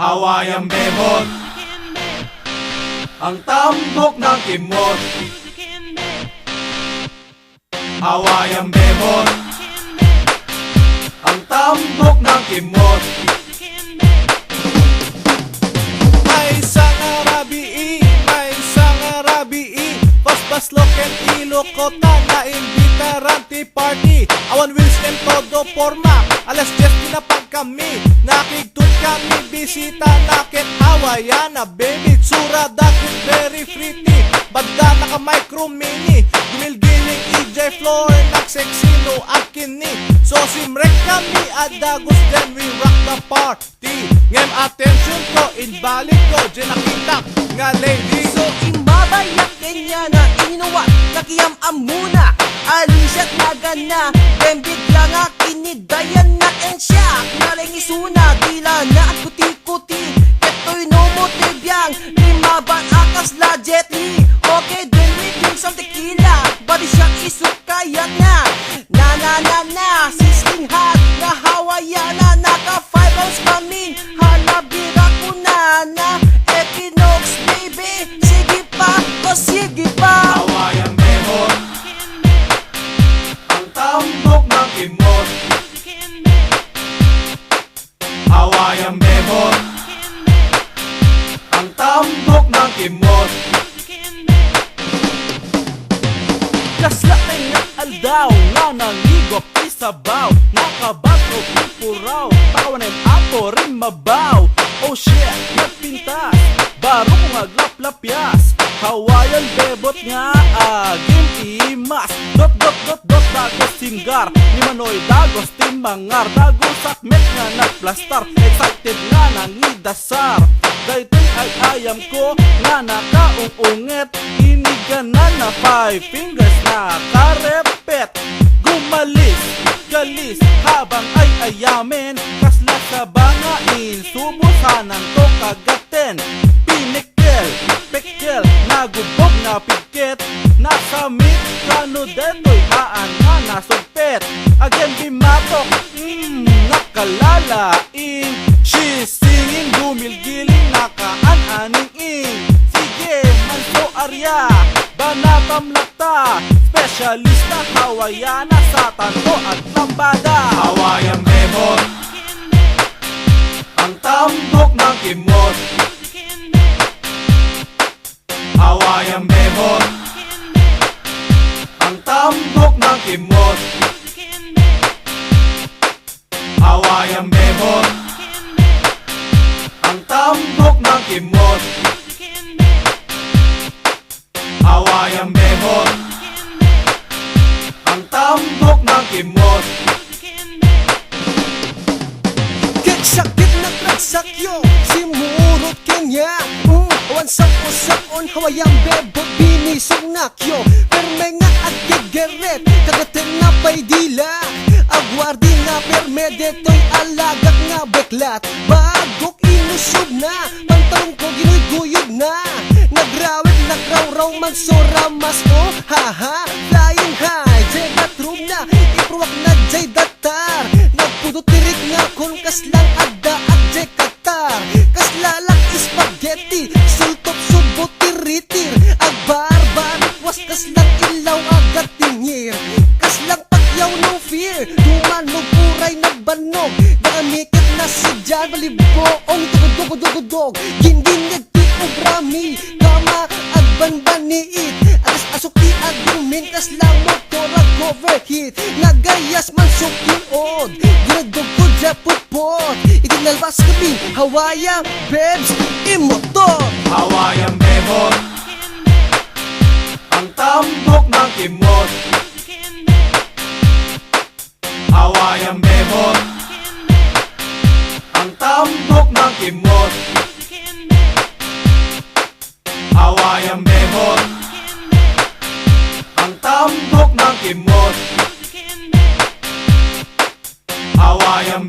Hawaiian bebot, ang tambok ng kimot. Hawaiian bebot, ang tambok ng kimot. May isang arabii Pasloken ilokota na imbitaran ti party. Awan wheels and todo forma. Alas 10 pinapag kami. Nakigtut kami bisita nakit Hawaiiana baby. Tsura dakit very pretty. Banda naka micro mini. Gumilgiling EJ floor nagsexino akin ni. So simrek kami at dagos then we rock the party. Ngem attention ko inbalik ko dyan nakita nga lady. So imabayak kanya na inuwa nakiyam amuna alisat nagana then bigla nga kinidayan na ensyak naling isuna dila na at kuti-kuti keto'y nomotibyang limaban akas la jet li. Okay then we drink some tequila body shot isukayat na sisling hot na Hawaiiana naka 5 ounce kami halabira ko na Equinox baby. Sige pa, o sige pa. Hawaiian bebot, ang tambok ng kimot. Hawaiian bebot, ang tambok ng kimot. Kasla nga aldaw nga nangigop isabaw nakabatro pipuraw pakawanan ako rin mabaw. Oh shit, nagpintas baro kong aglaplapyas. Hawaiian bebot nga agim imas. Dot dagos singgar ni manoy dagos timangar. Dagos sakmet nga nagplastar excited nga nangidasar. Daytoy ay ayam ko nga nakaungungit. Iniganan na 5 fingers na karepet. Gumalis, galis habang ay ayamin. Kasla sa bangain, subusanan to kagatin. Pinikil, pekil, nagubog na pigkit. Nasa mit kano detoy haan nga nasugpit. Again bimatok, nakalalaing. She's singing, gumilgiling, nakaan-aning-ing. Sige, manso arya, banatam lakta. Specialista Hawaiiana sa tanto at lambada. Hawaiian bebot, ang tambok ng kimot. Hawaiian bebot, ang tambok ng kimot. Hawaiian bebot, ang tambok ng kimot. Hawaiian bebot, ang tambok ng kimot. Sakit na nagsakyo simurot kanya. Awan sakon Hawaiian bebot binisog nakyo. Perme nga agigeret kagatin na pay dila. Agwardi nga perme deto'y alagak nga beklat. Bagok inusog na pantalong ko ginuyog na. Nagrawit nagraw magsora mas o haha. Flying high jay bathroom na ipruwak na jay datar. Nagpudot tirik nga kon kaslang adda at jay katar. Kaslalak spaghetti sultop subo tiritir. Agbarbarik was kaslang ilaw agat tingir. Kaslang pagyaw no fear dumanog puray na banog. Nakamikit na si Jan baliboong tugod-dugod-dugod. Gindinig ti ubrami kama agbanbaniit. Alas asok ti agumin kaslang motor ag-overheat. Nagayas man sukiod ginagdugod sa pupot. Itinalbas kami Hawaiian bebs imotor. Hawaiian bebot, ang tambok ng kimot. Hawaiian bebot, ang tambok ng kimot. Hawaiian bebot, ang tambok ng kimot. Hawaiian